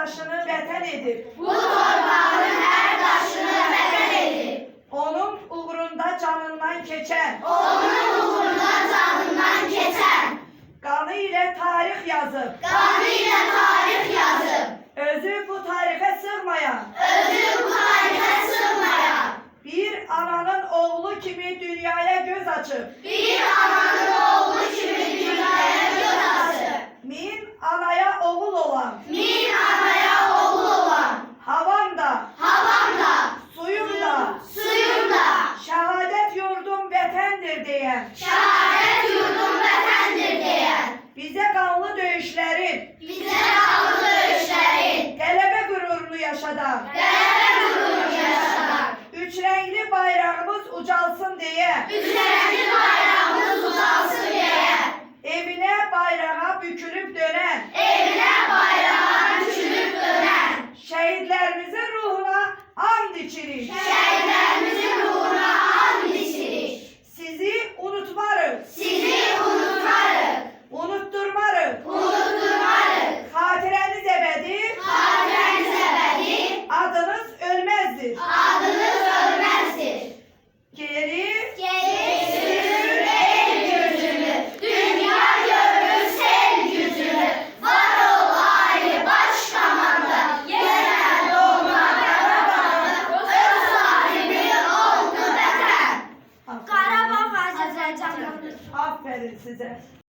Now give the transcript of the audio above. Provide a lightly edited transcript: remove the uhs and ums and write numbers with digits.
taşını vətən edib. Bu torpağın her taşını vətən edib. Onun uğrunda canından keçən. Onun uğrunda canından keçən. Qanı ilə tarix yazıb. Qanı ilə tarix yazıb. Özü bu tarixə sığmayan. Özü bu tarixə sığmayan. Bir ananın oğlu kimi dünyaya göz açıb. Bir ananın oğlu kimi dünyaya göz açıb. Min anaya oğul olan. Min anaya oğul olan. Havam da, Havam da, suyum da, suyum da. şehadet yurdum vətəndir deyən. Şehadet yurdum vətəndir deyən. Bizə qanlı döyüşlərin, Bizə qanlı döyüşlərin. qələbə qürurunu yaşadan. Qələbə qürurunu yaşadan. Üç rəngli bayrağımız ucalsın deyə. Üç